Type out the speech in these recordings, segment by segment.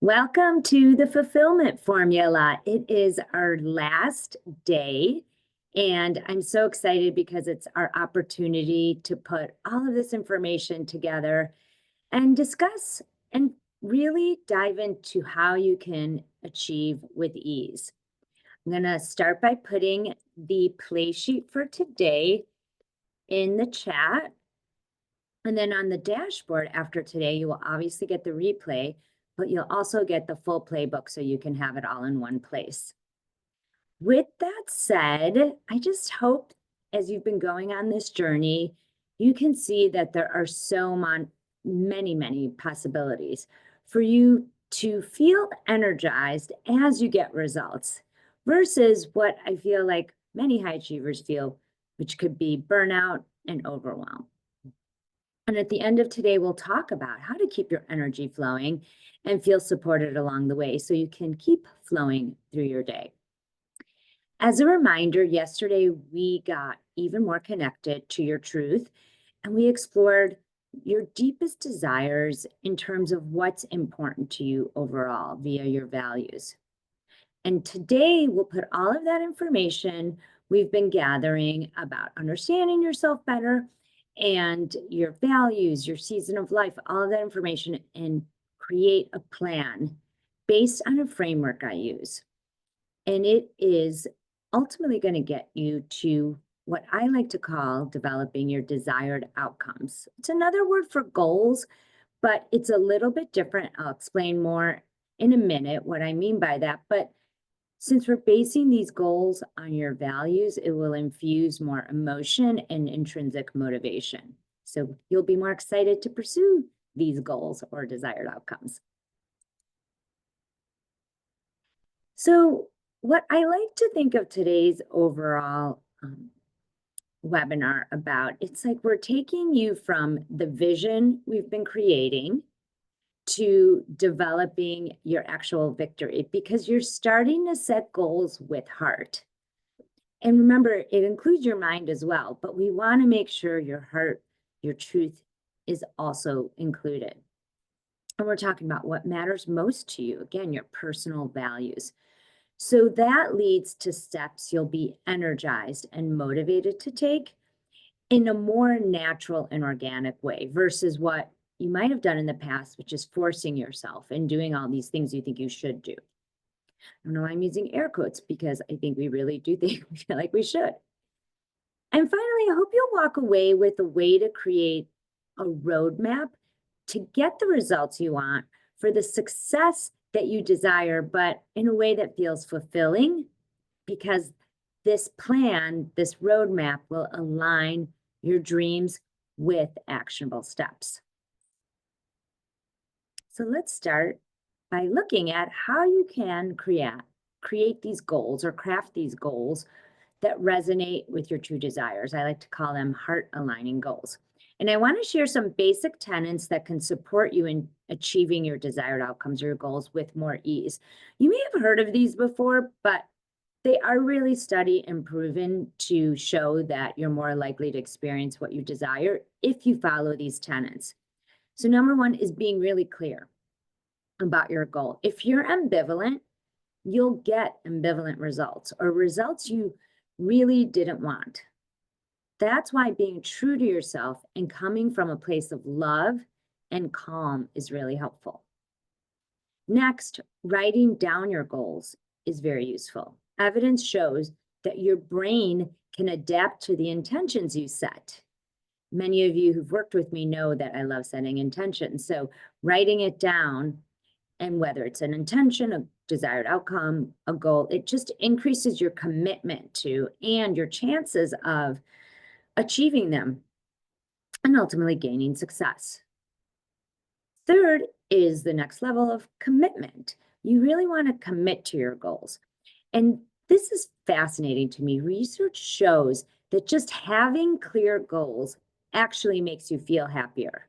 Welcome to the fulfillment formula. It is our last day, and I'm so excited because it's our opportunity to put all of this information together and discuss and really dive into how you can achieve with ease. I'm going to start by putting the play sheet for today in the chat. And then on the dashboard after today, you will obviously get the replay, but you'll also get the full playbook so you can have it all in one place. With that said, I just hope as you've been going on this journey, you can see that there are many possibilities for you to feel energized as you get results versus what I feel like many high achievers feel, which could be burnout and overwhelm. And at the end of today, we'll talk about how to keep your energy flowing and feel supported along the way so you can keep flowing through your day. As a reminder, yesterday we got even more connected to your truth and we explored your deepest desires in terms of what's important to you overall via your values. And today we'll put all of that information we've been gathering about understanding yourself better and your values, your season of life, all of that information, and create a plan based on a framework I use. And it is ultimately going to get you to what I like to call developing your desired outcomes. It's another word for goals, but it's a little bit different. I'll explain more in a minute what I mean by that. But since we're basing these goals on your values, it will infuse more emotion and intrinsic motivation. So you'll be more excited to pursue these goals or desired outcomes. So what I like to think of today's overall webinar about, it's like we're taking you from the vision we've been creating to developing your actual victory, because you're starting to set goals with heart. And remember, it includes your mind as well, but we want to make sure your heart, your truth is also included. And we're talking about what matters most to you. Again, your personal values. So that leads to steps you'll be energized and motivated to take in a more natural and organic way versus what you might have done in the past, which is forcing yourself and doing all these things you think you should do. I don't know why I'm using air quotes because I think we really do think we feel like we should. And finally, I hope you'll walk away with a way to create a roadmap to get the results you want for the success that you desire, but in a way that feels fulfilling, because this plan, this roadmap will align your dreams with actionable steps. So let's start by looking at how you can create these goals or craft these goals that resonate with your true desires. I like to call them heart aligning goals. And I want to share some basic tenets that can support you in achieving your desired outcomes or your goals with more ease. You may have heard of these before, but they are really studied and proven to show that you're more likely to experience what you desire if you follow these tenets. So number one is being really clear about your goal. If you're ambivalent, you'll get ambivalent results or results you really didn't want. That's why being true to yourself and coming from a place of love and calm is really helpful. Next, writing down your goals is very useful. Evidence shows that your brain can adapt to the intentions you set. Many of you who've worked with me know that I love setting intentions. So writing it down, and whether it's an intention, a desired outcome, a goal, it just increases your commitment to and your chances of achieving them and ultimately gaining success. Third is the next level of commitment. You really want to commit to your goals. And this is fascinating to me. Research shows that just having clear goals actually makes you feel happier.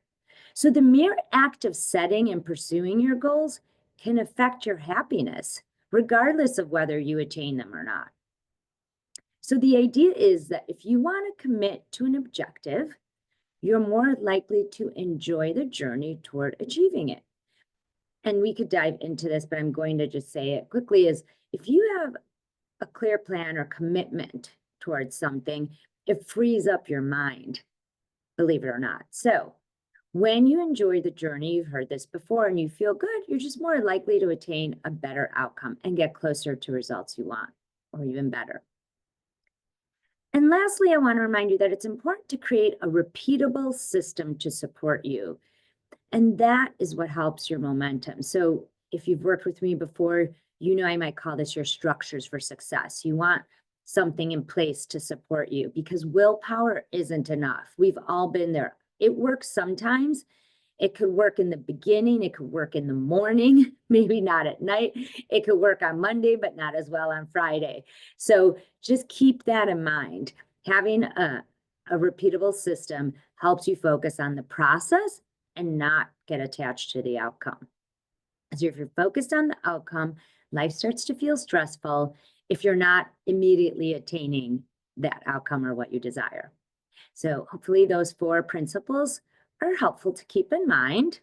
So the mere act of setting and pursuing your goals can affect your happiness, regardless of whether you attain them or not. So the idea is that if you want to commit to an objective, you're more likely to enjoy the journey toward achieving it. and we could dive into this, but I'm going to just say it quickly, is if you have a clear plan or commitment towards something, it frees up your mind, believe it or not. So when you enjoy the journey, you've heard this before, and you feel good, you're just more likely to attain a better outcome and get closer to results you want, or even better. And lastly, I want to remind you that it's important to create a repeatable system to support you. And that is what helps your momentum. So if you've worked with me before, you know I might call this your structures for success. You want something in place to support you, because willpower isn't enough. We've all been there. It works sometimes. It could work in the beginning. It could work in the morning, maybe not at night. It could work on Monday, but not as well on Friday. So just keep that in mind. Having a repeatable system helps you focus on the process and not get attached to the outcome. So if you're focused on the outcome, life starts to feel stressful if you're not immediately attaining that outcome or what you desire. So hopefully those 4 principles are helpful to keep in mind.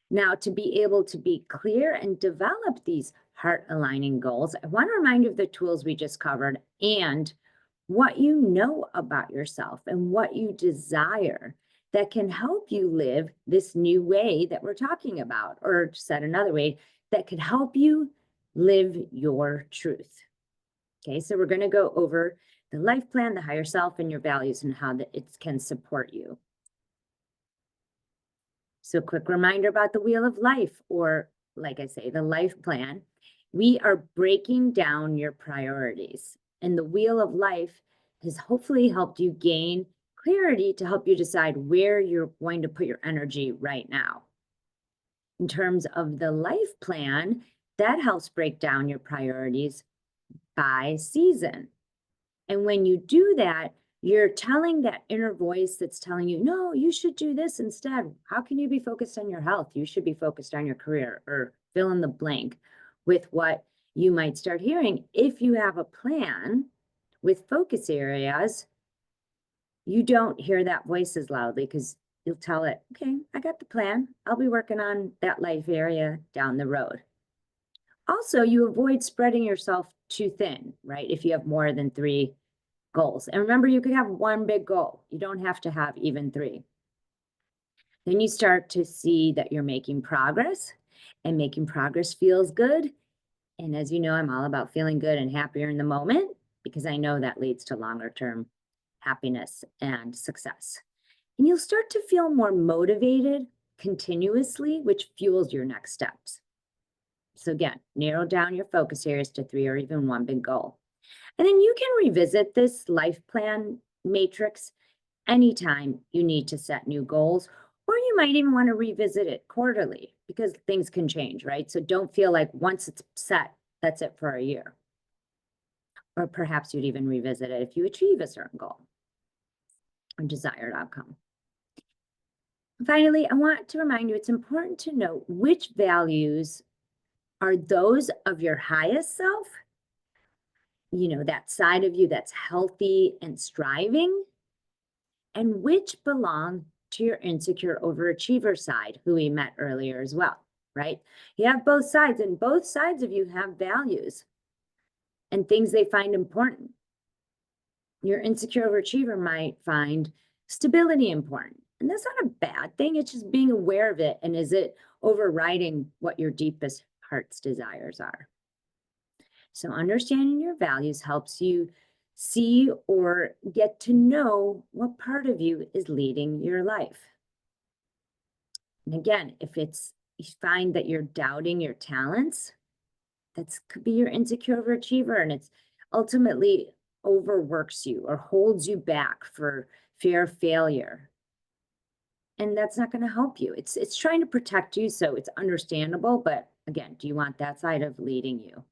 Now, to be able to be clear and develop these heart-aligning goals, I want to remind you of the tools we just covered and what you know about yourself and what you desire that can help you live this new way that we're talking about, or said another way, that could help you live your truth. Okay, so we're going to go over the life plan, the higher self, and your values, and how it can support you. So quick reminder about the wheel of life, or like I say, the life plan. We are breaking down your priorities, and the wheel of life has hopefully helped you gain clarity to help you decide where you're going to put your energy right now. In terms of the life plan, that helps break down your priorities by season. And when you do that, you're telling that inner voice that's telling you, no, you should do this instead. How can you be focused on your health? You should be focused on your career, or fill in the blank with what you might start hearing. If you have a plan with focus areas, you don't hear that voice as loudly, because you'll tell it, okay, I got the plan. I'll be working on that life area down the road. Also, you avoid spreading yourself too thin, right? If you have more than 3 goals. And remember, you could have 1 big goal. You don't have to have even 3. Then you start to see that you're making progress, and making progress feels good. And as you know, I'm all about feeling good and happier in the moment, because I know that leads to longer term happiness and success. And you'll start to feel more motivated continuously, which fuels your next steps. So again, narrow down your focus areas to 3 or even 1 big goal. And then you can revisit this life plan matrix anytime you need to set new goals, or you might even want to revisit it quarterly, because things can change, right? So don't feel like once it's set, that's it for a year. Or perhaps you'd even revisit it if you achieve a certain goal or desired outcome. Finally, I want to remind you, it's important to note which values are those of your highest self, that side of you that's healthy and striving, and which belong to your insecure overachiever side, who we met earlier as well, right? You have both sides, and both sides of you have values and things they find important. Your insecure overachiever might find stability important, and that's not a bad thing. It's just being aware of it, and is it overriding what your deepest heart's desires are? So understanding your values helps you see or get to know what part of you is leading your life. And again, if you find that you're doubting your talents, that could be your insecure overachiever, and it's ultimately overworks you or holds you back for fear of failure. And that's not going to help you. It's trying to protect you, so it's understandable. But again, do you want that side of leading you?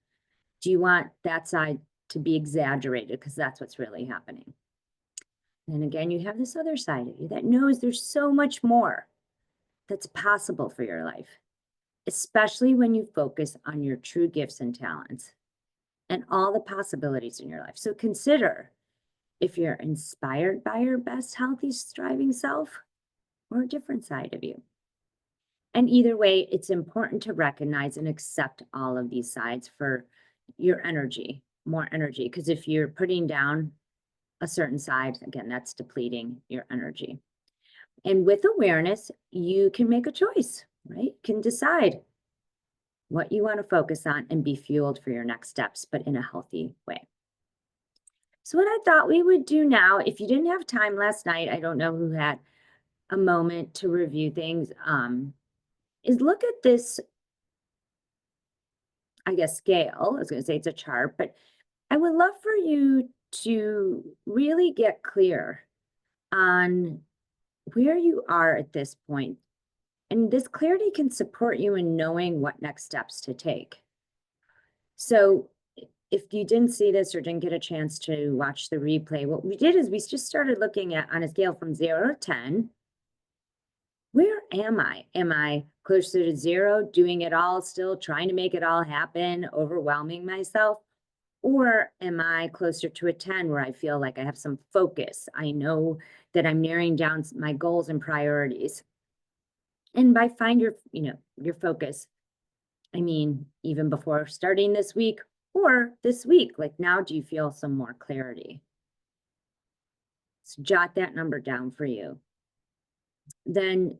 Do you want that side to be exaggerated, because that's what's really happening? And again, you have this other side of you that knows there's so much more that's possible for your life, especially when you focus on your true gifts and talents and all the possibilities in your life. So consider if you're inspired by your best, healthy, striving self, or a different side of you. And either way, it's important to recognize and accept all of these sides for your energy, more energy. Because if you're putting down a certain side, again, that's depleting your energy. And with awareness, you can make a choice, right? You can decide what you want to focus on and be fueled for your next steps, but in a healthy way. So, what I thought we would do now, if you didn't have time last night, I don't know who had a moment to review things, is look at this, I guess, scale. I was going to say it's a chart, but I would love for you to really get clear on where you are at this point. And this clarity can support you in knowing what next steps to take. So if you didn't see this or didn't get a chance to watch the replay, what we did is we just started looking at on a scale from 0 to 10, where am I? Am I closer to 0, doing it all, still trying to make it all happen, overwhelming myself? Or am I closer to a 10 where I feel like I have some focus? I know that I'm narrowing down my goals and priorities. And by find your focus, I mean, even before starting this week or this week, like now, do you feel some more clarity? So jot that number down for you. Then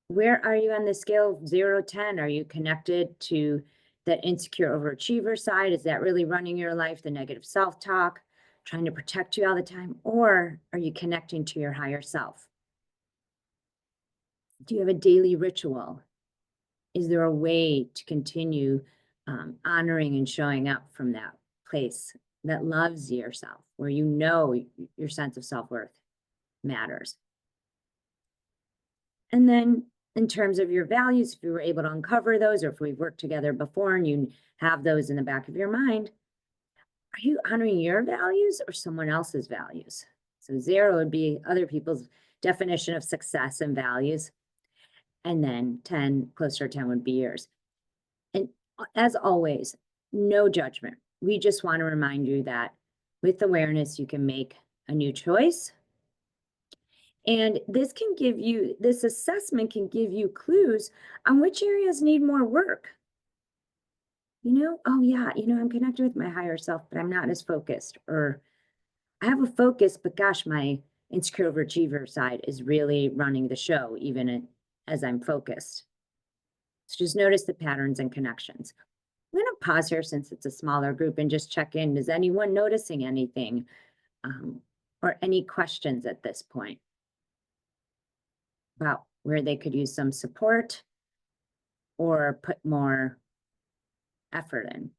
where are you on the scale of 0 to 10? Are you connected to that insecure overachiever side? Is that really running your life? The negative self-talk, trying to protect you all the time? Or are you connecting to your higher self? Do you have a daily ritual? Is there a way to continue honoring and showing up from that place that loves yourself, where you know your sense of self-worth matters? And then in terms of your values, if you were able to uncover those, or if we've worked together before and you have those in the back of your mind, are you honoring your values or someone else's values? So 0 would be other people's definition of success and values. And then 10, closer to 10 would be yours. And as always, no judgment. We just want to remind you that with awareness, you can make a new choice. And this assessment can give you clues on which areas need more work. Oh yeah, I'm connected with my higher self, but I'm not as focused. Or I have a focus, but gosh, my insecure overachiever side is really running the show, even as I'm focused. So just notice the patterns and connections. I'm going to pause here since it's a smaller group and just check in. Is anyone noticing anything or any questions at this point about where they could use some support or put more effort in?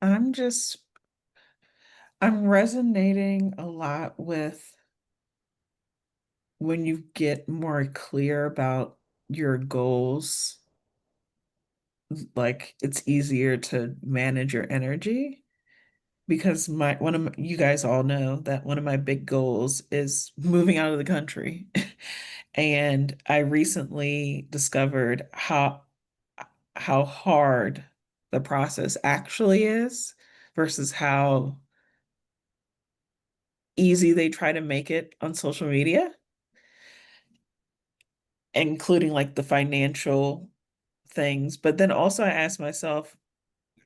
I'm just, I'm resonating a lot with when you get more clear about your goals, like it's easier to manage your energy because you guys all know that one of my big goals is moving out of the country. And I recently discovered how hard the process actually is versus how easy they try to make it on social media, including like the financial things. But then also I ask myself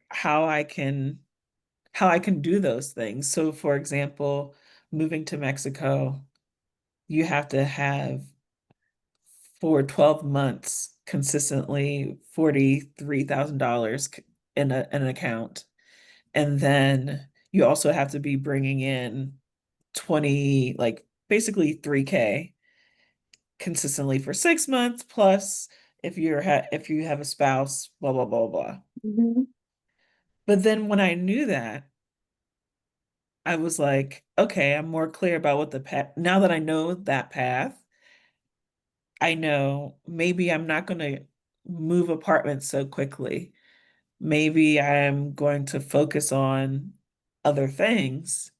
how I can how I can do those things. So for example, moving to Mexico, you have to have for 12 months consistently $43,000 in an account. And then you also have to be bringing in 20, like basically 3K consistently for 6 months, plus if you have a spouse, blah blah blah blah. Mhm. But then when I knew that, I was like, okay, I'm more clear about what the path. Now that I know that path, I know maybe I'm not going to move apartments so quickly. Maybe I'm going to focus on other things.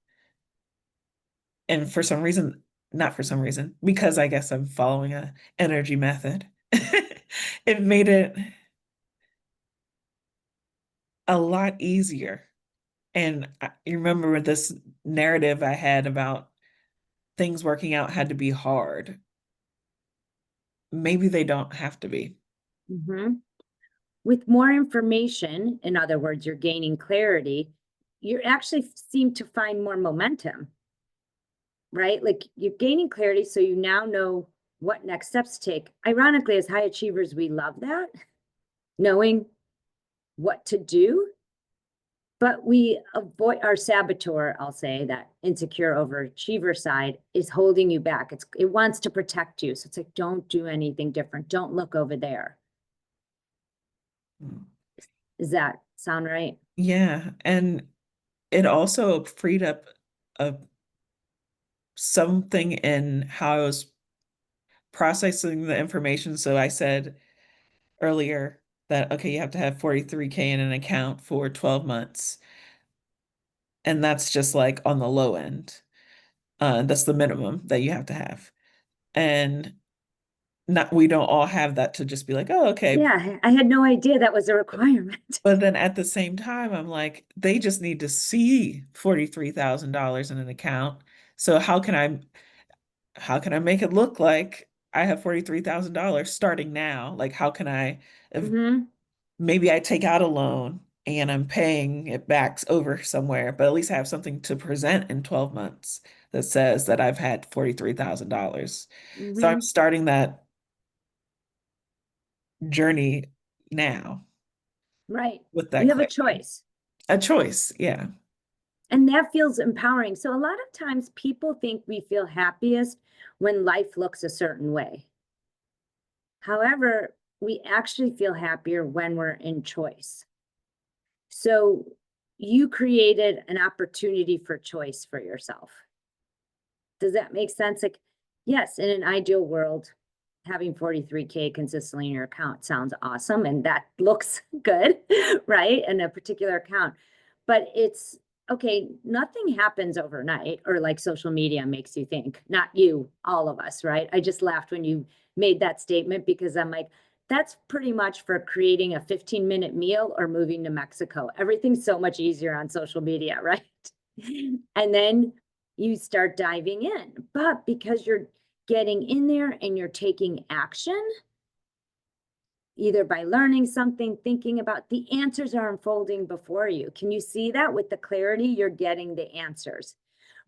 And for some reason, not for some reason, because I guess I'm following a energy method. It made it a lot easier. And you remember this narrative I had about things working out had to be hard. Maybe they don't have to be. Hmm. With more information, in other words, you're gaining clarity, you actually seem to find more momentum, right? Like you're gaining clarity, so you now know what next steps to take. Ironically, as high achievers, we love that, knowing what to do, but we avoid our saboteur, I'll say, that insecure overachiever side is holding you back. It wants to protect you. So it's like, don't do anything different. Don't look over there. Does that sound right? Yeah. And it also freed up a something in how I was processing the information. So I said earlier that, okay, you have to have 43K in an account for 12 months. And that's just like on the low end. That's the minimum that you have to have. And not we don't all have that to just be like, oh, okay. Yeah, I had no idea that was a requirement. But then at the same time, I'm like, they just need to see $43,000 in an account. So how can I make it look like I have $43,000 starting now? Like, how can I, if Hmm. maybe I take out a loan and I'm paying it back over somewhere, but at least I have something to present in 12 months that says that I've had $43,000. So I'm Hmm. starting that journey now Right. with that You have a clarity. choice. A choice, yeah. And that feels empowering. So a lot of times people think we feel happiest when life looks a certain way. However, we actually feel happier when we're in choice. So you created an opportunity for choice for yourself. Does that make sense? Like, yes, in an ideal world, having 43K consistently in your account sounds awesome and that looks good, right? In a particular account. But it's okay, nothing happens overnight or like social media makes you think, not you, all of us, right? I just laughed when you made that statement because I'm like, that's pretty much for creating a 15-minute meal or moving to Mexico. Everything's so much easier on social media, right? And then you start diving in. But because you're getting in there and you're taking action, either by learning something, thinking about the answers are unfolding before you. Can you see that with the clarity? You're getting the answers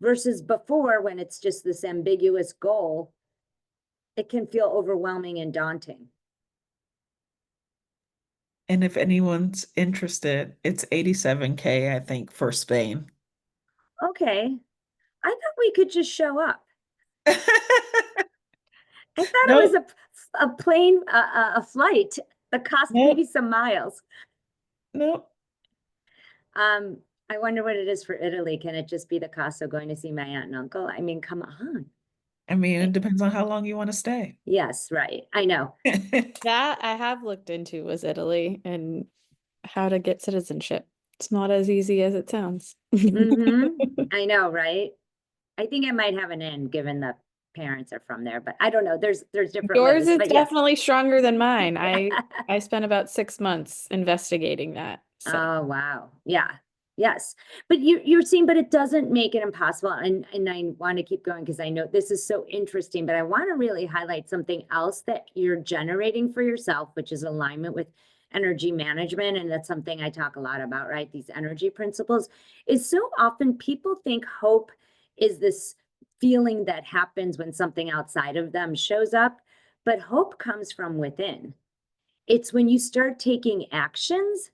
versus before when it's just this ambiguous goal, it can feel overwhelming and daunting. And if anyone's interested, it's 87K, I think, for Spain. Okay. I thought we could just show up. I thought it was Nope, a plane, a flight, the cost, maybe nope, some miles. nope. Um, I wonder what it is for Italy. Can it just be the cost of going to see my aunt and uncle? I mean, come on. I mean, Eh, it depends on how long you want to stay. yes, right. I know. That I have looked into was Italy and how to get citizenship. It's not as easy as it sounds. Hmm. I know, right? I think it might have an end given the parents are from there, but I don't know. There's different Yours ways, is but yes. definitely stronger than mine. I spent about 6 months investigating that. So Oh, wow. Yeah. Yes. But you're seeing, but it doesn't make it impossible. And I want to keep going because I know this is so interesting, but I want to really highlight something else that you're generating for yourself, which is alignment with energy management. And that's something I talk a lot about, right? These energy principles is so often people think hope is this feeling that happens when something outside of them shows up, but hope comes from within. It's when you start taking actions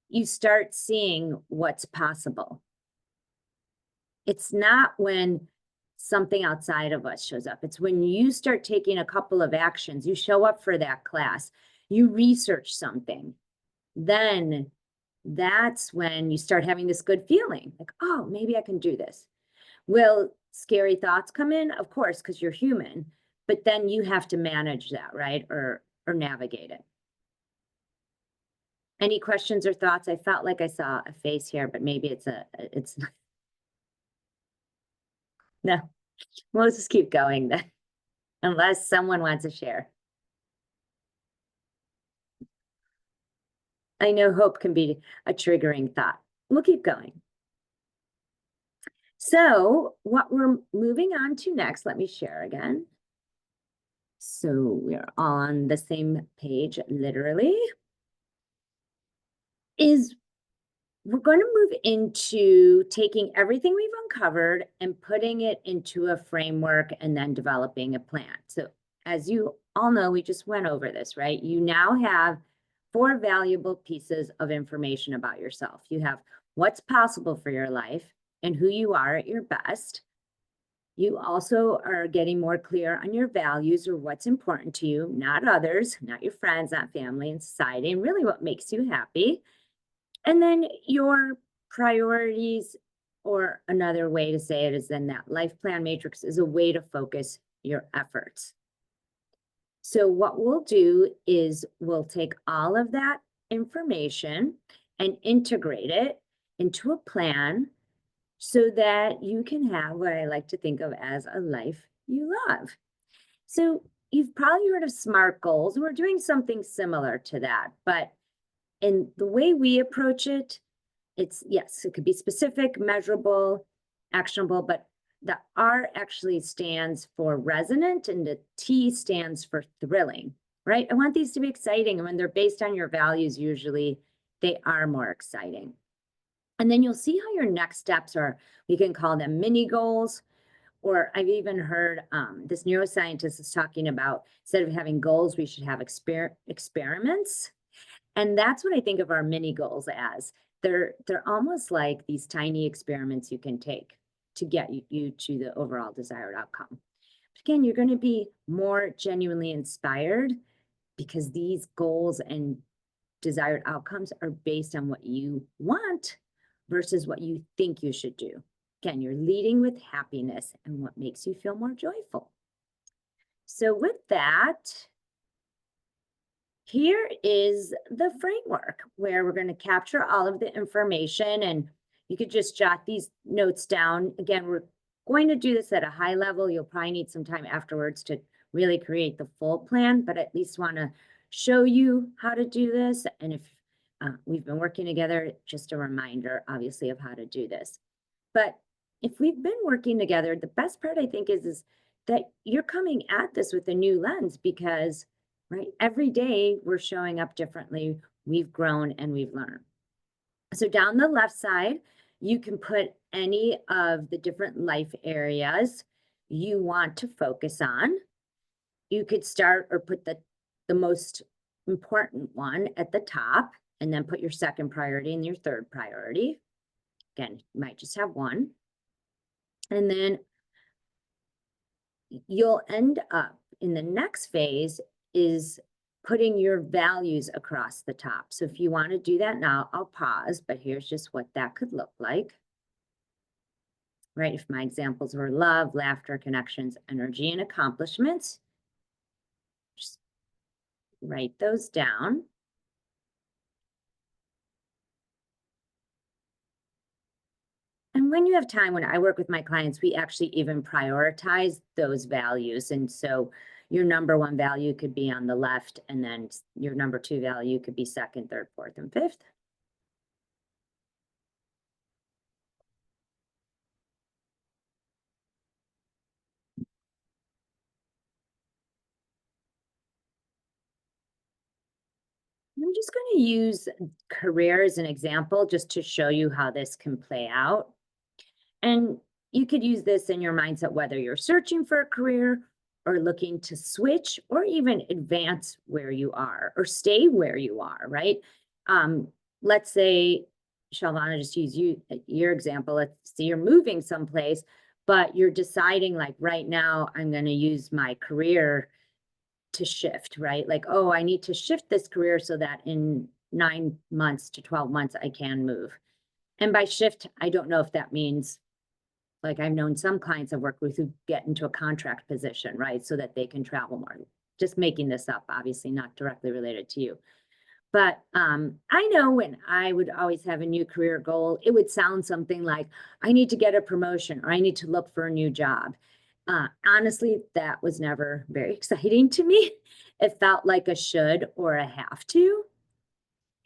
you start seeing what's possible. It's not when something outside of us shows up. It's when you start taking a couple of actions, you show up for that class, you research something, then that's when you start having this good feeling like, oh, maybe I can do this. Will scary thoughts come in? Of course, because you're human, but then you have to manage that, right? Or navigate it. Any questions or thoughts? I felt like I saw a face here, but maybe it's no. We'll just keep going then, unless someone wants to share. I know hope can be a triggering thought. We'll keep going. So what we're moving on to next, let me share again. So we're on the same page, literally, is we're going to move into taking everything we've uncovered and putting it into a framework and then developing a plan. So as you all know, we just went over this, right? You now have 4 valuable pieces of information about yourself. You have what's possible for your life and who you are at your best. You also are getting more clear on your values or what's important to you, not others, not your friends, not family and society, and really what makes you happy. And then your priorities, or another way to say it is then that life plan matrix is a way to focus your efforts. So what we'll do is we'll take all of that information and integrate it into a plan so that you can have what I like to think of as a life you love. So you've probably heard of SMART goals. We're doing something similar to that, but in the way we approach it, it's, yes, it could be specific, measurable, actionable, but the R actually stands for resonant and the T stands for thrilling, right? I want these to be exciting. And when they're based on your values, usually they are more exciting. And then you'll see how your next steps are. We can call them mini goals, or I've even heard this neuroscientist is talking about, instead of having goals, we should have experiments. And that's what I think of our mini goals as. They're almost like these tiny experiments you can take to get you to the overall desired outcome. But again, you're going to be more genuinely inspired because these goals and desired outcomes are based on what you want versus what you think you should do. Again, you're leading with happiness and what makes you feel more joyful. So with that, here is the framework where we're going to capture all of the information, and you could just jot these notes down. Again, we're going to do this at a high level. You'll probably need some time afterwards to really create the full plan, but at least want to show you how to do this. And if we've been working together, just a reminder, obviously, of how to do this. But if we've been working together, the best part, I think, is that you're coming at this with a new lens because, right, every day we're showing up differently. We've grown and we've learned. So down the left side, you can put any of the different life areas you want to focus on. You could start or put the most important one at the top, and then put your second priority and your third priority. Again, you might just have one. And then you'll end up in the next phase is putting your values across the top. So if you want to do that now, I'll pause, but here's just what that could look like. Right? If my examples were love, laughter, connections, energy, and accomplishments, just write those down. And when you have time, when I work with my clients, we actually even prioritize those values. And so your number 1 value could be on the left, and then your number 2 value could be second, third, fourth, and fifth. I'm just going to use career as an example just to show you how this can play out. And you could use this in your mindset, whether you're searching for a career or looking to switch or even advance where you are or stay where you are, right? Let's say, Shalvana, just use your example. Let's say you're moving someplace, but you're deciding like right now, I'm going to use my career to shift, right? Like, oh, I need to shift this career so that in 9 months to 12 months, I can move. And by shift, I don't know if that means, like I've known some clients I've worked with who get into a contract position, right? So that they can travel more. Just making this up, obviously not directly related to you. But I know when I would always have a new career goal, it would sound something like, I need to get a promotion or I need to look for a new job. Honestly, that was never very exciting to me. It felt like a should or a have to.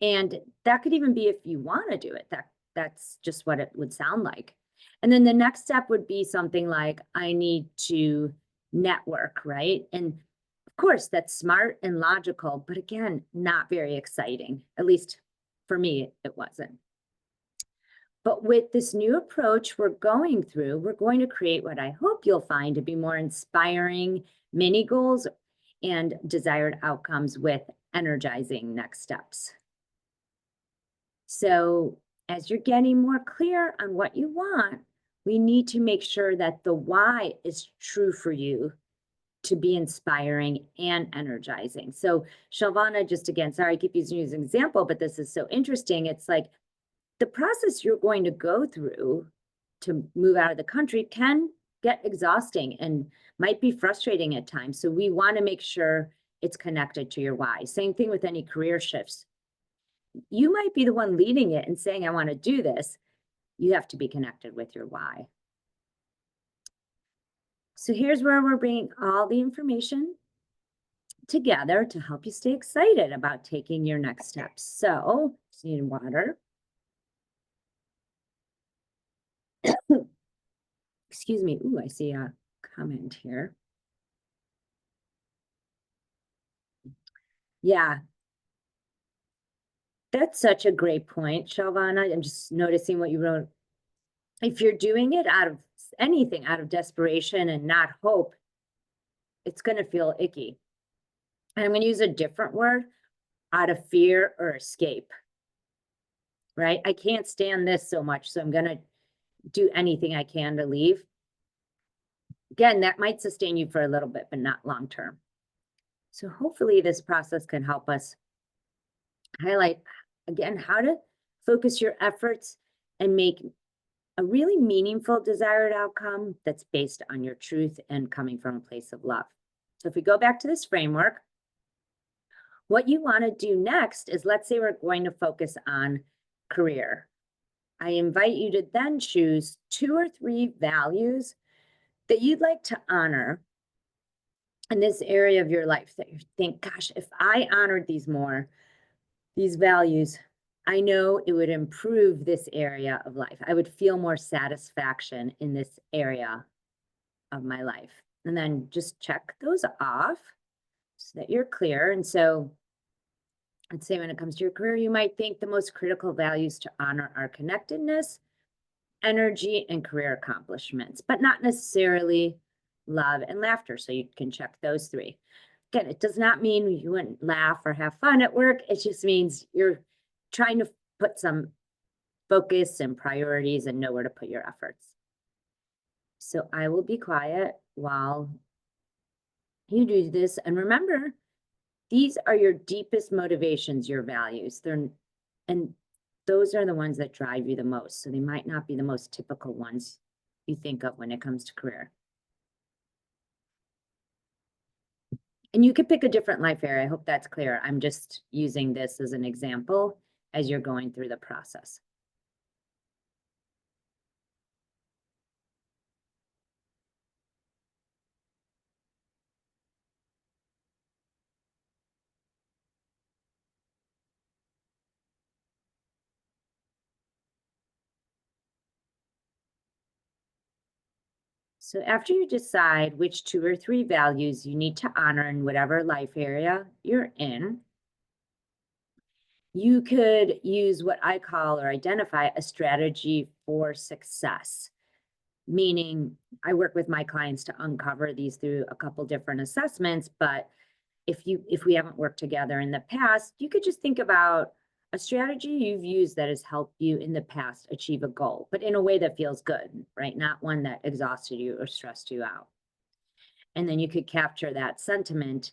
And that could even be if you want to do it. That's just what it would sound like. And then the next step would be something like, I need to network, right? And of course, that's smart and logical, but again, not very exciting. At least for me, it wasn't. But with this new approach we're going through, we're going to create what I hope you'll find to be more inspiring mini goals and desired outcomes with energizing next steps. So as you're getting more clear on what you want, we need to make sure that the why is true for you to be inspiring and energizing. So Shalvana, just again, sorry, I keep using you as an example, but this is so interesting. It's like the process you're going to go through to move out of the country can get exhausting and might be frustrating at times. So we want to make sure it's connected to your why. Same thing with any career shifts. You might be the one leading it and saying, I want to do this. You have to be connected with your why. So here's where we're bringing all the information together to help you stay excited about taking your next steps. So just need water. Excuse me. Ooh, I see a comment here. Yeah. That's such a great point, Shalvana. I'm just noticing what you wrote. If you're doing it out of anything, out of desperation and not hope, it's going to feel icky. And I'm going to use a different word, out of fear or escape, right? I can't stand this so much, so I'm going to do anything I can to leave. Again, that might sustain you for a little bit, but not long term. So hopefully this process can help us highlight, again, how to focus your efforts and make a really meaningful desired outcome that's based on your truth and coming from a place of love. So if we go back to this framework, what you want to do next is, let's say we're going to focus on career. I invite you to then choose 2 or 3 values that you'd like to honor in this area of your life that you think, gosh, if I honored these more, these values, I know it would improve this area of life. I would feel more satisfaction in this area of my life. And then just check those off so that you're clear. And so I'd say when it comes to your career, you might think the most critical values to honor are connectedness, energy, and career accomplishments, but not necessarily love and laughter. So you can check those 3. Again, it does not mean you wouldn't laugh or have fun at work. It just means you're trying to put some focus and priorities and know where to put your efforts. So I will be quiet while you do this. And remember, these are your deepest motivations, your values. And those are the ones that drive you the most. So they might not be the most typical ones you think of when it comes to career. And you could pick a different life area. I hope that's clear. I'm just using this as an example as you're going through the process. So after you decide which 2 or 3 values you need to honor in whatever life area you're in, you could use what I call or identify a strategy for success. Meaning, I work with my clients to uncover these through a couple different assessments, but if we haven't worked together in the past, you could just think about a strategy you've used that has helped you in the past achieve a goal, but in a way that feels good, right? Not one that exhausted you or stressed you out. And then you could capture that sentiment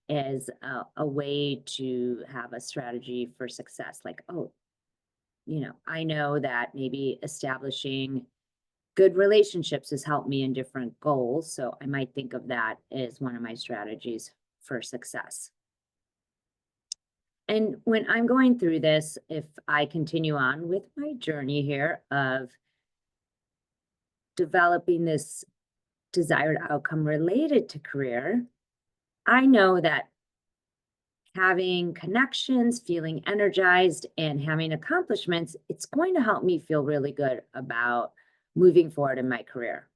as a way to have a strategy for success. Like, oh, I know that maybe establishing good relationships has helped me in different goals. So I might think of that as one of my strategies for success. And when I'm going through this, if I continue on with my journey here of developing this desired outcome related to career, I know that having connections, feeling energized, and having accomplishments, it's going to help me feel really good about moving forward in my career.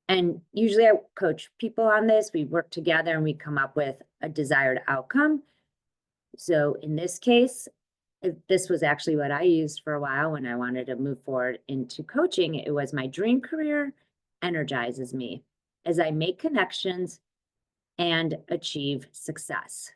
And usually I coach people on this. We work together and we come up with a desired outcome. So in this case, this was actually what I used for a while when I wanted to move forward into coaching. It was my dream career energizes me as I make connections and achieve success.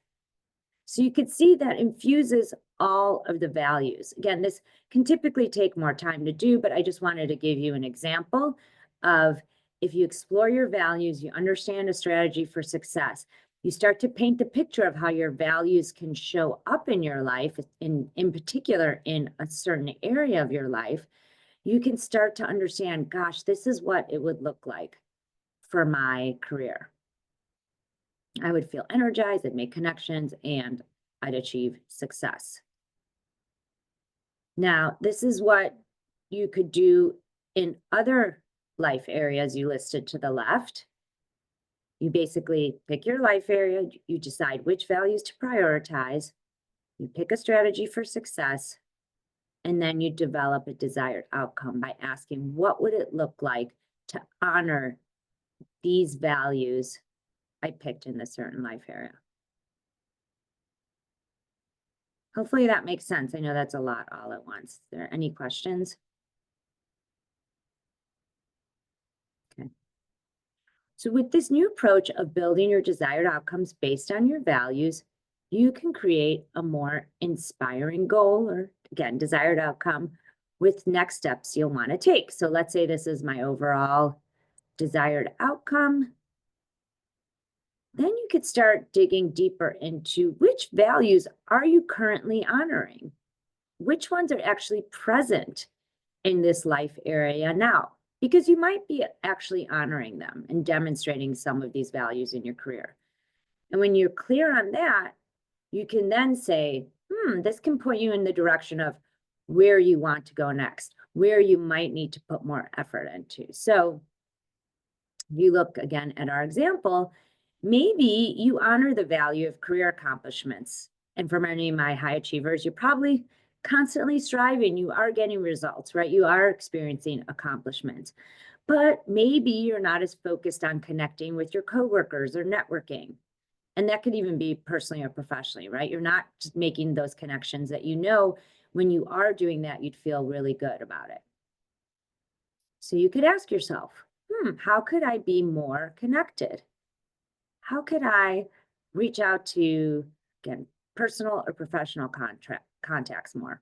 So you could see that infuses all of the values. Again, this can typically take more time to do, but I just wanted to give you an example of if you explore your values, you understand a strategy for success, you start to paint the picture of how your values can show up in your life, in particular in a certain area of your life, you can start to understand, gosh, this is what it would look like for my career. I would feel energized, I'd make connections, and I'd achieve success. Now, this is what you could do in other life areas you listed to the left. You basically pick your life area, you decide which values to prioritize, you pick a strategy for success, and then you develop a desired outcome by asking, what would it look like to honor these values I picked in this certain life area? Hopefully that makes sense. I know that's a lot all at once. Is there any questions? Okay. So with this new approach of building your desired outcomes based on your values, you can create a more inspiring goal, or again, desired outcome, with next steps you'll want to take. So let's say this is my overall desired outcome. Then you could start digging deeper into which values are you currently honoring? Which ones are actually present in this life area now? Because you might be actually honoring them and demonstrating some of these values in your career. And when you're clear on that, you can then say, this can point you in the direction of where you want to go next, where you might need to put more effort into. So if you look again at our example, maybe you honor the value of career accomplishments. And for many of my high achievers, you're probably constantly striving. You are getting results, right? You are experiencing accomplishments. But maybe you're not as focused on connecting with your coworkers or networking. And that could even be personally or professionally, right? You're not just making those connections that you know when you are doing that, you'd feel really good about it. So you could ask yourself, how could I be more connected? How could I reach out to, again, personal or professional contacts more?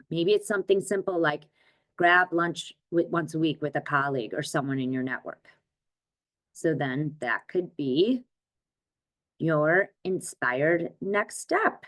Maybe it's something simple like grab lunch once a week with a colleague or someone in your network. So then that could be your inspired next step.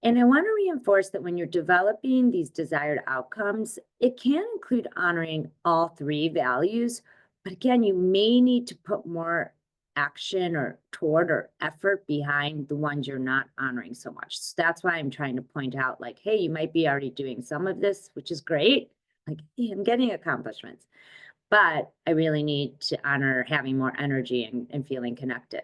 And I want to reinforce that when you're developing these desired outcomes, it can include honoring all three values. But again, you may need to put more action or toward or effort behind the ones you're not honoring so much. So that's why I'm trying to point out, like, hey, you might be already doing some of this, which is great. Like, hey, I'm getting accomplishments, but I really need to honor having more energy and feeling connected.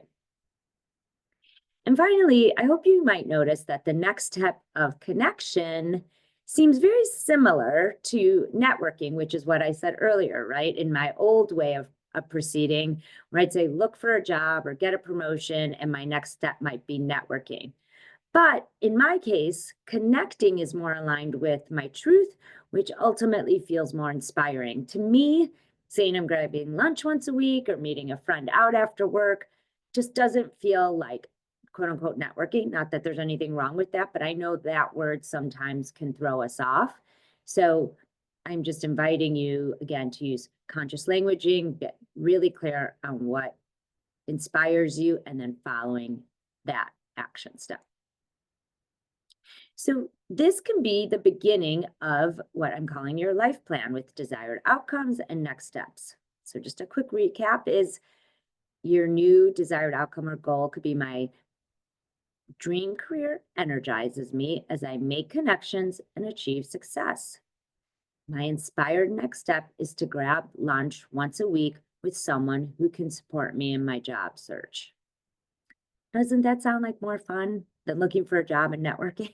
And finally, I hope you might notice that the next step of connection seems very similar to networking, which is what I said earlier, right? In my old way of proceeding, where I'd say, look for a job or get a promotion, and my next step might be networking. But in my case, connecting is more aligned with my truth, which ultimately feels more inspiring. To me, saying I'm grabbing lunch once a week or meeting a friend out after work just doesn't feel like quote unquote networking. Not that there's anything wrong with that, but I know that word sometimes can throw us off. So I'm just inviting you again to use conscious languaging, get really clear on what inspires you, and then following that action step. So this can be the beginning of what I'm calling your life plan with desired outcomes and next steps. So just a quick recap is your new desired outcome or goal could be my dream career energizes me as I make connections and achieve success. My inspired next step is to grab lunch once a week with someone who can support me in my job search. Doesn't that sound like more fun than looking for a job and networking?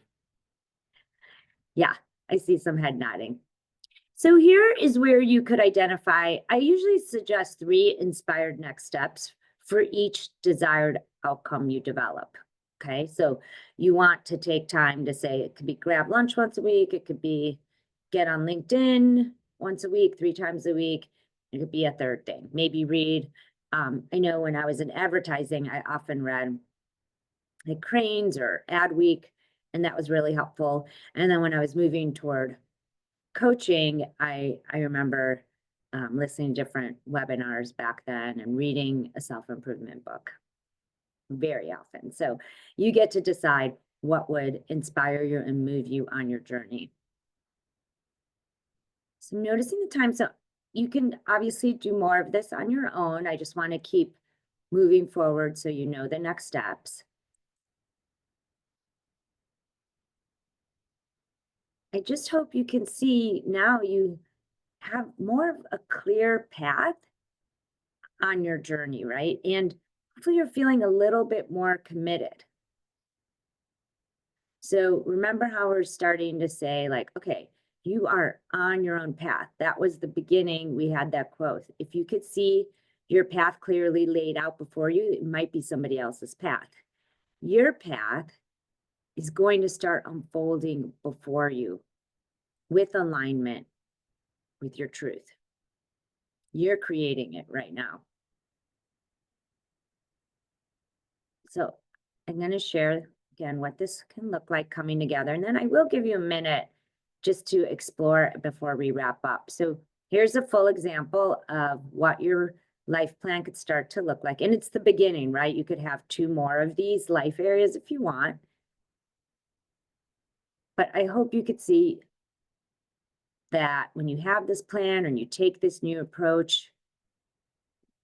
Yeah, I see some head nodding. So here is where you could identify, I usually suggest 3 inspired next steps for each desired outcome you develop. Okay, so you want to take time to say it could be grab lunch once a week, it could be get on LinkedIn once a week, 3 times a week, it could be a third thing, maybe read. I know when I was in advertising, I often read like Cranes or Adweek, and that was really helpful. And then when I was moving toward coaching, I remember listening to different webinars back then and reading a self-improvement book very often. So you get to decide what would inspire you and move you on your journey. So noticing the time, so you can obviously do more of this on your own. I just want to keep moving forward so you know the next steps. I just hope you can see now you have more of a clear path on your journey, right? And hopefully you're feeling a little bit more committed. So remember how we're starting to say like, okay, you are on your own path. That was the beginning. We had that quote. If you could see your path clearly laid out before you, it might be somebody else's path. Your path is going to start unfolding before you with alignment with your truth. You're creating it right now. So I'm going to share again what this can look like coming together. And then I will give you a minute just to explore before we wrap up. So here's a full example of what your life plan could start to look like. And it's the beginning, right? You could have 2 more of these life areas if you want. But I hope you could see that when you have this plan and you take this new approach,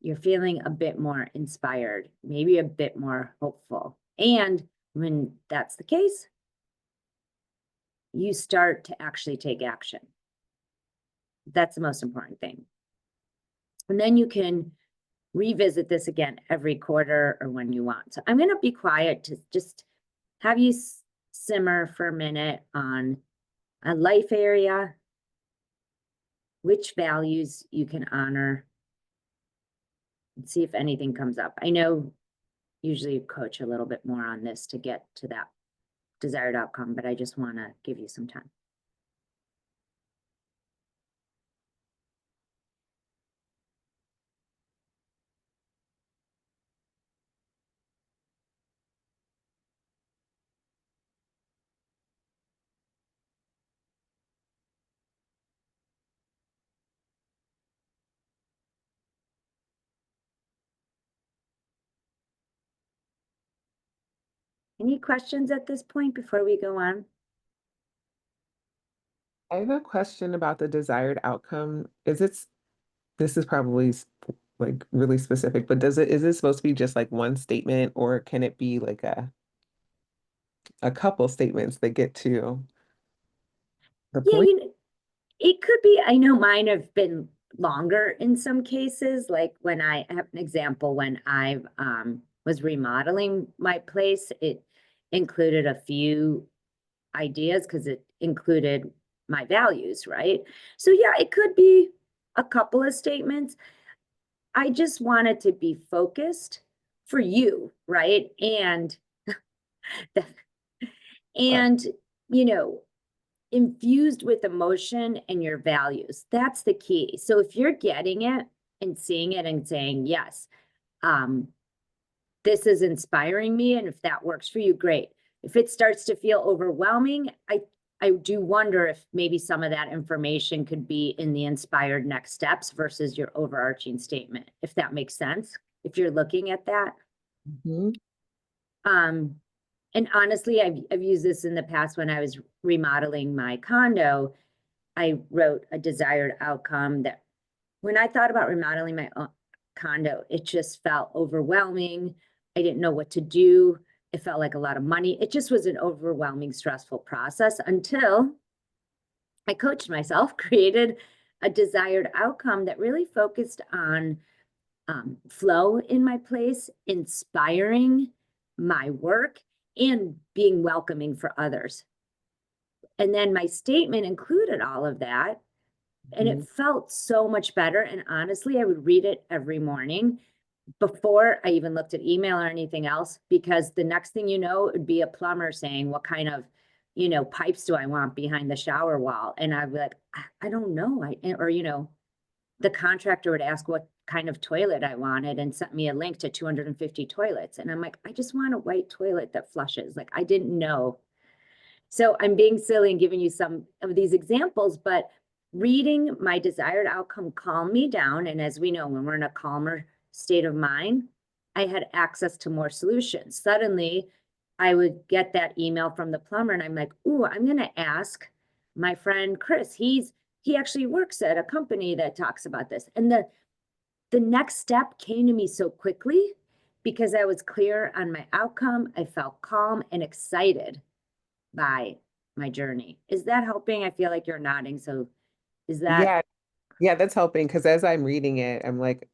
you're feeling a bit more inspired, maybe a bit more hopeful. And when that's the case, you start to actually take action. That's the most important thing. And then you can revisit this again every quarter or when you want. So I'm going to be quiet to just have you simmer for a minute on a life area, which values you can honor, and see if anything comes up. I know usually you coach a little bit more on this to get to that desired outcome, but I just want to give you some time. Any questions at this point before we go on? I have a question about the desired outcome. This is probably like really specific, but is it supposed to be just like one statement, or can it be like a couple statements that get to the Yeah, point? it could be. I know mine have been longer in some cases. Like when I have an example, when I was remodeling my place, it included a few ideas because it included my values, right? So yeah, it could be a couple of statements. I just wanted to be focused for you, right? And and you know, infused with emotion and your values. That's the key. So if you're getting it and seeing it and saying, yes, this is inspiring me, and if that works for you, great. If it starts to feel overwhelming, I do wonder if maybe some of that information could be in the inspired next steps versus your overarching statement, if that makes sense, if you're looking at that. Mhm. And honestly, I've used this in the past when I was remodeling my condo. I wrote a desired outcome that when I thought about remodeling my condo, it just felt overwhelming. I didn't know what to do. It felt like a lot of money. It just was an overwhelming, stressful process until I coached myself, created a desired outcome that really focused on flow in my place, inspiring my work, and being welcoming for others. And then my statement included all of that. And it felt so much better. And honestly, I would read it every morning before I even looked at email or anything else, because the next thing you know, it would be a plumber saying, what kind of, pipes do I want behind the shower wall? And I'd be like, I don't know. Or, the contractor would ask what kind of toilet I wanted and sent me a link to 250 toilets. And I'm like, I just want a white toilet that flushes. Like, I didn't know. So I'm being silly and giving you some of these examples, but reading my desired outcome calmed me down. And as we know, when we're in a calmer state of mind, I had access to more solutions. Suddenly, I would get that email from the plumber, and I'm like, ooh, I'm going to ask my friend Chris. He actually works at a company that talks about this. And the next step came to me so quickly because I was clear on my outcome. I felt calm and excited by my journey. Is that helping? I feel like you're nodding. So is that, Yeah, yeah, that's helping because as I'm reading it, I'm like,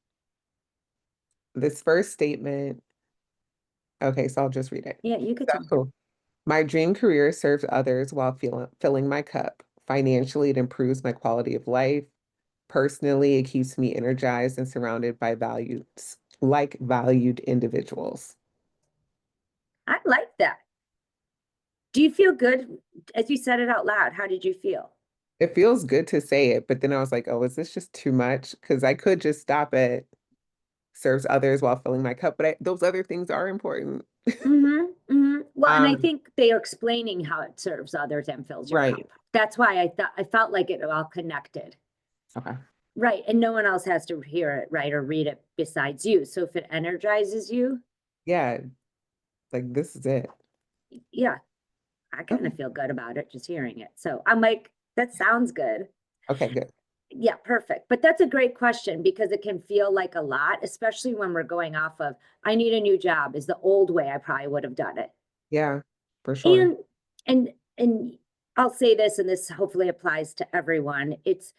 this first statement. Okay, so I'll just read it. yeah, you could So tell me. cool. My dream career serves others while filling my cup. Financially, it improves my quality of life. Personally, it keeps me energized and surrounded by valued individuals. I like that. Do you feel good as you said it out loud? How did you feel? It feels good to say it, but then I was like, oh, is this just too much? Because I could just stop at serves others while filling my cup, but those other things are important. Well, and I Um, think they are explaining how it serves others and fills your right. cup. That's why I felt like it all connected. Okay. Right. And no one else has to hear it, right, or read it besides you. So if it energizes you, Yeah, like this is it. yeah, I kind Okay. of feel good about it just hearing it. So I'm like, that sounds good. Okay, good. Yeah, perfect. But that's a great question because it can feel like a lot, especially when we're going off of, I need a new job is the old way I probably would have done it. Yeah, for sure. And and I'll say this, and this hopefully applies to everyone. It's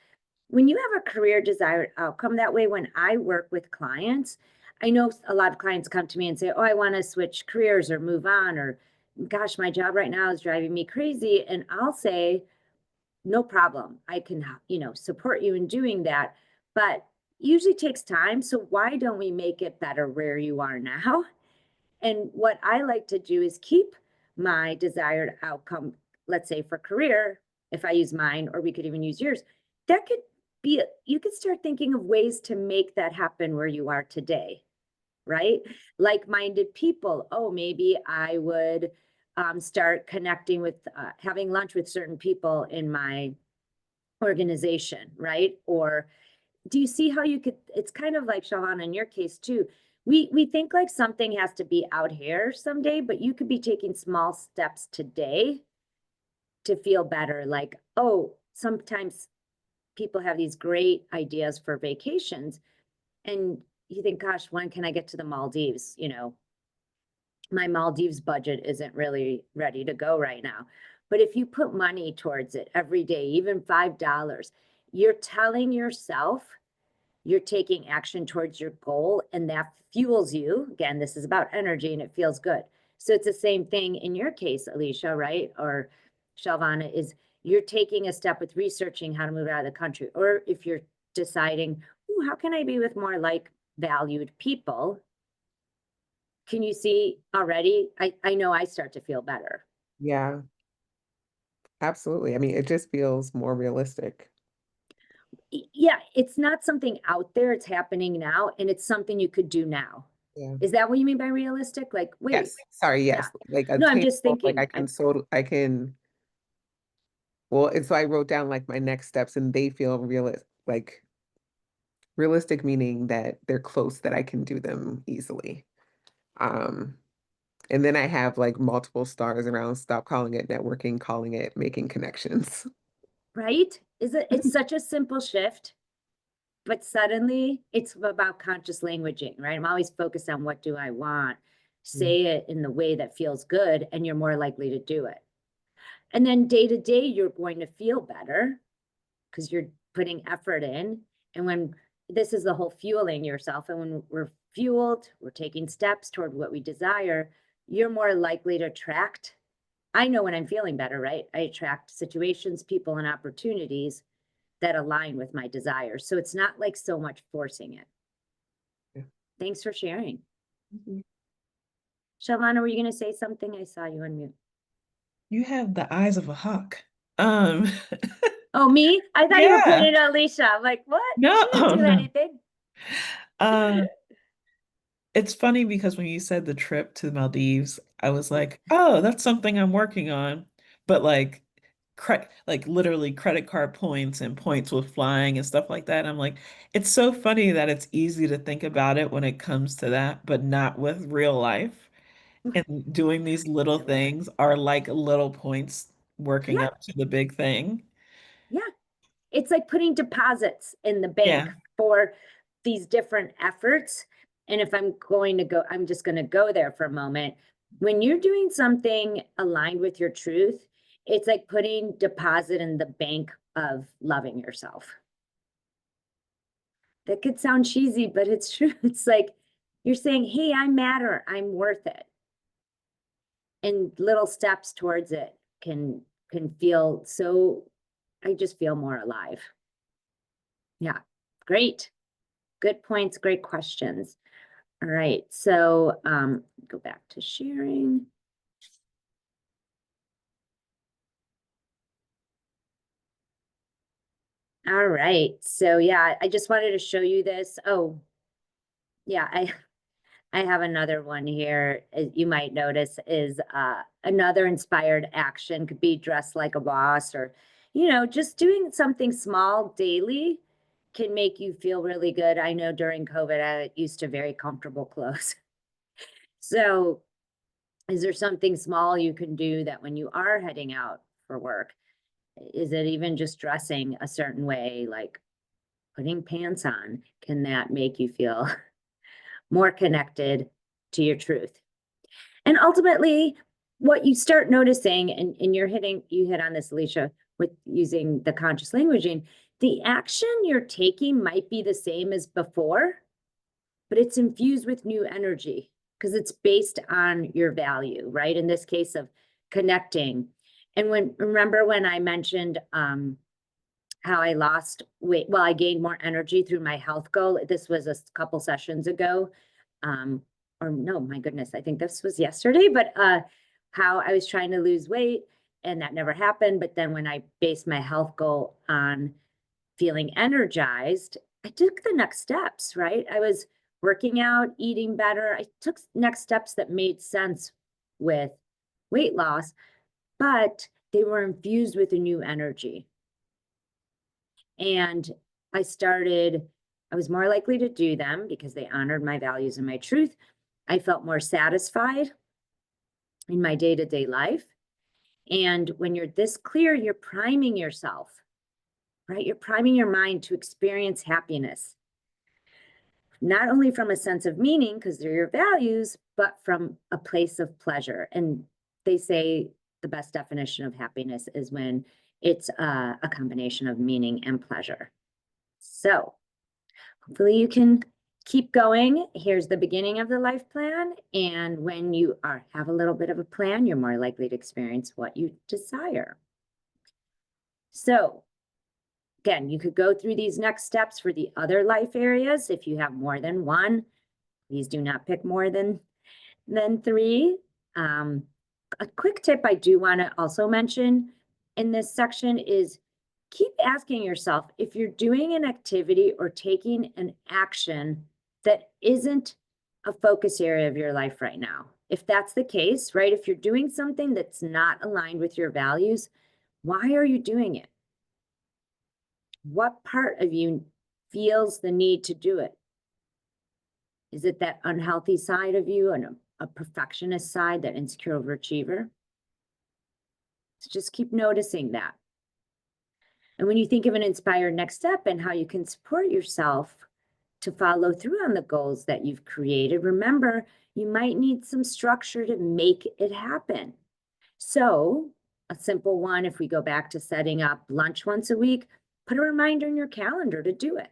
when you have a career desired outcome that way, when I work with clients, I know a lot of clients come to me and say, oh, I want to switch careers or move on, or gosh, my job right now is driving me crazy. And I'll say, no problem. I can, support you in doing that. But usually takes time. So why don't we make it better where you are now? And what I like to do is keep my desired outcome, let's say for career, if I use mine, or we could even use yours, that could be, you could start thinking of ways to make that happen where you are today, right? Like-minded people. Oh, maybe I would start connecting with, having lunch with certain people in my organization, right? Or do you see how you could, it's kind of like Shawana in your case too. We think like something has to be out here someday, but you could be taking small steps today to feel better. Like, oh, sometimes people have these great ideas for vacations and you think, gosh, when can I get to the Maldives? My Maldives budget isn't really ready to go right now. But if you put money towards it every day, even $5, you're telling yourself you're taking action towards your goal, and that fuels you. Again, this is about energy and it feels good. So it's the same thing in your case, Alicia, right? Or Shalvana, is you're taking a step with researching how to move out of the country. Or if you're deciding, ooh, how can I be with more like valued people? Can you see already? I know I start to feel better. Yeah, absolutely. I mean, it just feels more realistic. Yeah, it's not something out there, it's happening now, and it's something you could do now. Yeah. Is that what you mean by realistic? Like, wait, Yes. Sorry, yeah. yes. Like No, I'm just attainable, like thinking, well, and so I wrote down like my next steps and they feel realistic meaning that they're close, that I can do them easily. Um, and then I have like multiple stars around, stop calling it networking, calling it making connections. right? It's such a simple shift, but suddenly it's about conscious languaging, right? I'm always focused on what do I want? Say it in the way that feels good, and you're more likely to do it. And then day to day, you're going to feel better because you're putting effort in. And when this is the whole fueling yourself, and when we're fueled, we're taking steps toward what we desire, you're more likely to attract I know when I'm feeling better, right? I attract situations, people, and opportunities that align with my desires. So it's not like so much forcing it. Yeah. Thanks for sharing. Mhm. Shavana, were you going to say something? I saw you on mute. You have the eyes of a hawk. Um, Oh, me? I thought you were yeah, pointing at Alicia. I'm like, what? no, She didn't do no. anything. It's funny because when you said the trip to the Maldives, I was like, oh, that's something I'm working on. But like literally credit card points and points with flying and stuff like that. I'm like, it's so funny that it's easy to think about it when it comes to that, but not with real life. And doing these little I love it. things are like little points working Yeah, up to the big thing. yeah. It's like putting deposits in the Yeah. bank for these different efforts. And if I'm going to go, I'm just going to go there for a moment. When you're doing something aligned with your truth, it's like putting deposit in the bank of loving yourself. That could sound cheesy, but it's true. It's like you're saying, hey, I matter, I'm worth it. And little steps towards it can feel so, I just feel more alive. Yeah, great. Good points, great questions. All right, so go back to sharing. All right, so yeah, I just wanted to show you this. Oh, yeah, I have another one here. You might notice is another inspired action could be dress like a boss, or just doing something small daily can make you feel really good. I know during COVID, I used to very comfortable clothes. So is there something small you can do that when you are heading out for work? Is it even just dressing a certain way, like putting pants on? Can that make you feel more connected to your truth? And ultimately, what you start noticing, and you hit on this, Alicia, with using the conscious languaging, the action you're taking might be the same as before, but it's infused with new energy because it's based on your value, right? In this case of connecting. And remember when I mentioned how I lost weight? Well, I gained more energy through my health goal. This was a couple sessions ago. Or no, my goodness, I think this was yesterday, but how I was trying to lose weight and that never happened. But then when I based my health goal on feeling energized, I took the next steps, right? I was working out, eating better. I took next steps that made sense with weight loss, but they were infused with a new energy. And I was more likely to do them because they honored my values and my truth. I felt more satisfied in my day-to-day life. And when you're this clear, you're priming yourself, right? You're priming your mind to experience happiness, not only from a sense of meaning, because they're your values, but from a place of pleasure. And they say the best definition of happiness is when it's a combination of meaning and pleasure. So hopefully you can keep going. Here's the beginning of the life plan. And when you have a little bit of a plan, you're more likely to experience what you desire. So again, you could go through these next steps for the other life areas. If you have more than one, please do not pick more than 3. A quick tip I do want to also mention in this section is keep asking yourself if you're doing an activity or taking an action that isn't a focus area of your life right now. If that's the case, right? If you're doing something that's not aligned with your values, why are you doing it? What part of you feels the need to do it? Is it that unhealthy side of you and a perfectionist side, that insecure overachiever? So just keep noticing that. And when you think of an inspired next step and how you can support yourself to follow through on the goals that you've created, remember, you might need some structure to make it happen. So a simple one, if we go back to setting up lunch once a week, put a reminder in your calendar to do it.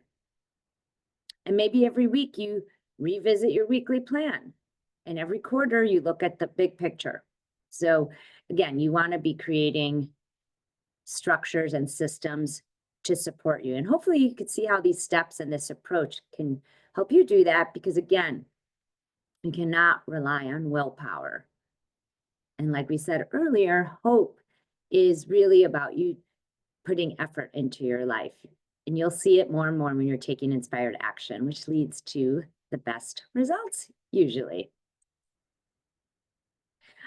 And maybe every week you revisit your weekly plan. And every quarter you look at the big picture. So again, you want to be creating structures and systems to support you. And hopefully you can see how these steps and this approach can help you do that, because again, you cannot rely on willpower. And like we said earlier, hope is really about you putting effort into your life. And you'll see it more and more when you're taking inspired action, which leads to the best results usually.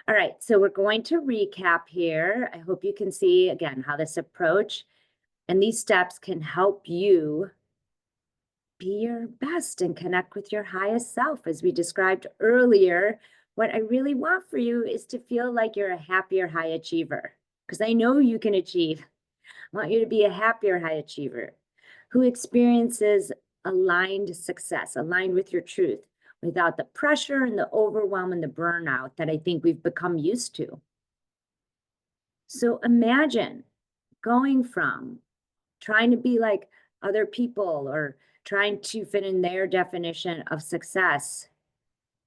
All right, so we're going to recap here. I hope you can see again how this approach and these steps can help you be your best and connect with your highest self. As we described earlier, what I really want for you is to feel like you're a happier high achiever, because I know you can achieve. I want you to be a happier high achiever who experiences aligned success, aligned with your truth, without the pressure and the overwhelm and the burnout that I think we've become used to. So imagine going from trying to be like other people or trying to fit in their definition of success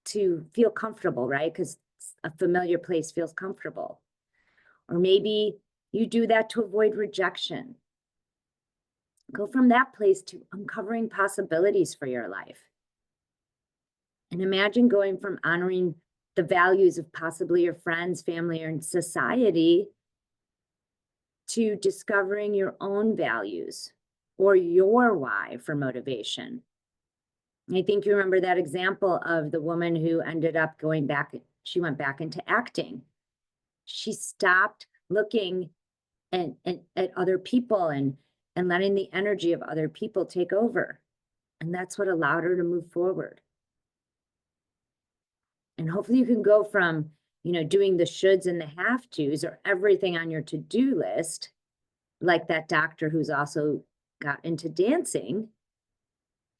to feel comfortable, right? Because a familiar place feels comfortable. Or maybe you do that to avoid rejection. Go from that place to uncovering possibilities for your life. And imagine going from honoring the values of possibly your friends, family, or society to discovering your own values or your why for motivation. I think you remember that example of the woman who ended up going back, she went back into acting. She stopped looking at other people and letting the energy of other people take over. And that's what allowed her to move forward. And hopefully you can go from, doing the shoulds and the have tos or everything on your to-do list, like that doctor who's also got into dancing,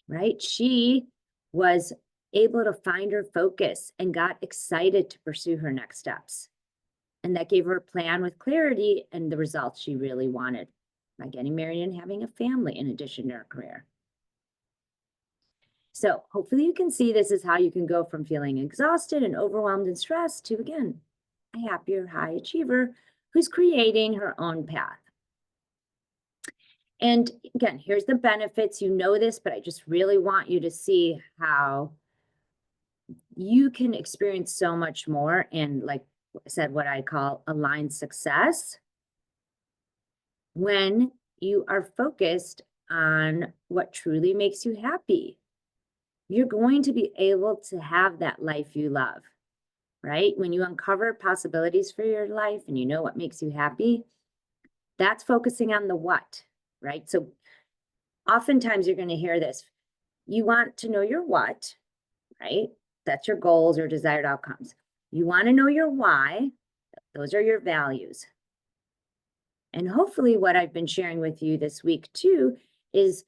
right? She was able to find her focus and got excited to pursue her next steps. And that gave her a plan with clarity and the results she really wanted by getting married and having a family in addition to her career. So hopefully you can see this is how you can go from feeling exhausted and overwhelmed and stressed to, again, a happier high achiever who's creating her own path. And again, here's the benefits. You know this, but I just really want you to see how you can experience so much more. And like I said, what I call aligned success when you are focused on what truly makes you happy. You're going to be able to have that life you love, right? When you uncover possibilities for your life and you know what makes you happy, that's focusing on the what, right? So oftentimes you're going to hear this. You want to know your what, right? That's your goals or desired outcomes. You want to know your why. Those are your values. And hopefully what I've been sharing with you this week too is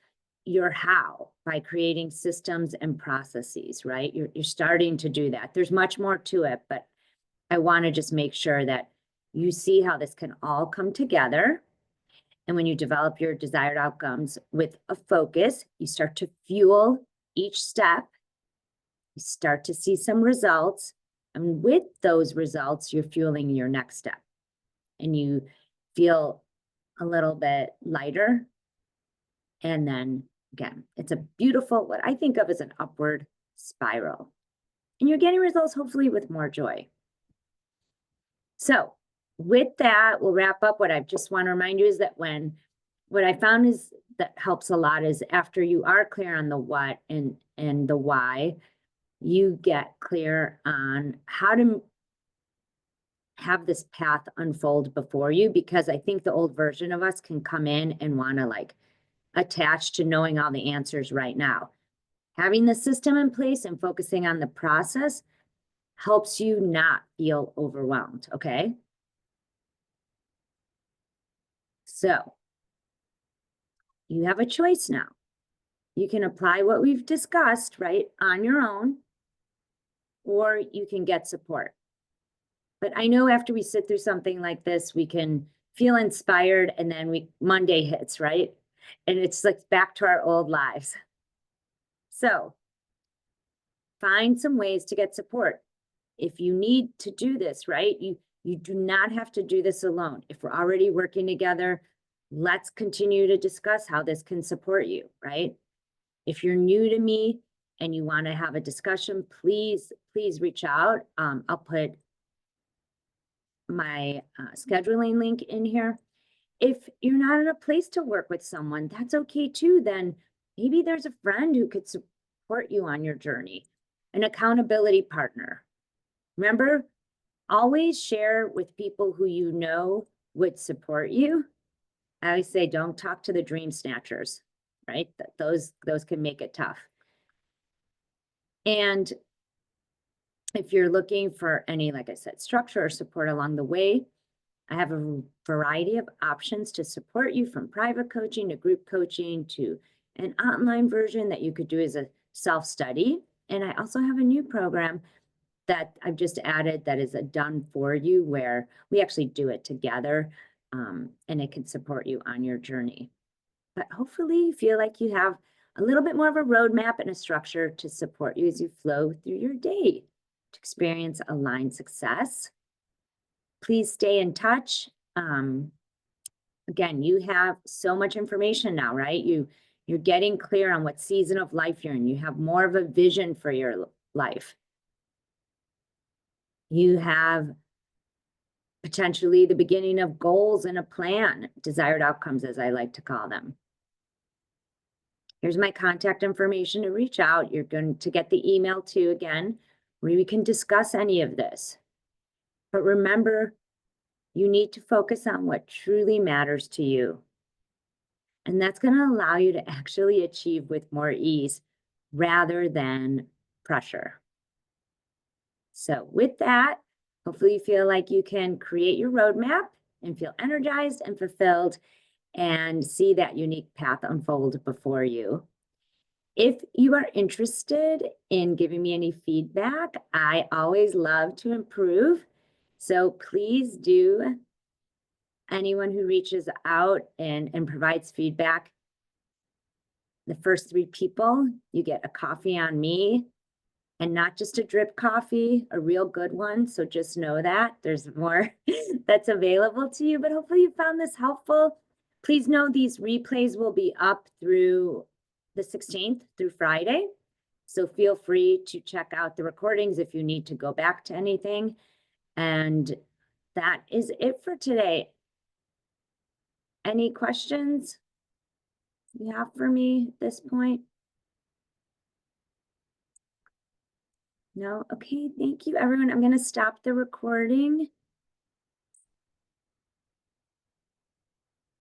your how, by creating systems and processes, right? You're starting to do that. There's much more to it, but I want to just make sure that you see how this can all come together. And when you develop your desired outcomes with a focus, you start to fuel each step. You start to see some results. And with those results, you're fueling your next step. And you feel a little bit lighter. And then again, it's a beautiful, what I think of as an upward spiral. And you're getting results, hopefully, with more joy. So with that, we'll wrap up. What I just want to remind you is that what I found is that helps a lot is after you are clear on the what and the why, you get clear on how to have this path unfold before you, because I think the old version of us can come in and want to like attach to knowing all the answers right now. Having the system in place and focusing on the process helps you not feel overwhelmed, okay? So you have a choice now. You can apply what we've discussed, right, on your own, or you can get support. But I know after we sit through something like this, we can feel inspired and then Monday hits, right? And it's like back to our old lives. So find some ways to get support. If you need to do this, right? You You do not have to do this alone. If we're already working together, let's continue to discuss how this can support you, right? If you're new to me and you want to have a discussion, please reach out. I'll put my scheduling link in here. If you're not in a place to work with someone, that's okay too. Then maybe there's a friend who could support you on your journey, an accountability partner. Remember, always share with people who you know would support you. I always say, don't talk to the dream snatchers, right? Those can make it tough. And if you're looking for any, like I said, structure or support along the way, I have a variety of options to support you, from private coaching to group coaching to an online version that you could do as a self-study. And I also have a new program that I've just added that is a done for you, where we actually do it together, and it can support you on your journey. But hopefully you feel like you have a little bit more of a roadmap and a structure to support you as you flow through your day to experience aligned success. Please stay in touch. Again, you have so much information now, right? You're getting clear on what season of life you're in. You have more of a vision for your life. You have potentially the beginning of goals and a plan, desired outcomes, as I like to call them. Here's my contact information to reach out. You're going to get the email too, again, where we can discuss any of this. But remember, you need to focus on what truly matters to you. And that's going to allow you to actually achieve with more ease rather than pressure. So with that, hopefully you feel like you can create your roadmap and feel energized and fulfilled and see that unique path unfold before you. If you are interested in giving me any feedback, I always love to improve. So please do. Anyone who reaches out and provides feedback, the first 3 people, you get a coffee on me, and not just a drip coffee, a real good one. So just know that there's more that's available to you, but hopefully you found this helpful. Please know these replays will be up through the 16th through Friday. So feel free to check out the recordings if you need to go back to anything. And that is it for today. Any questions you have for me at this point? No? Okay, thank you, everyone. I'm going to stop the recording.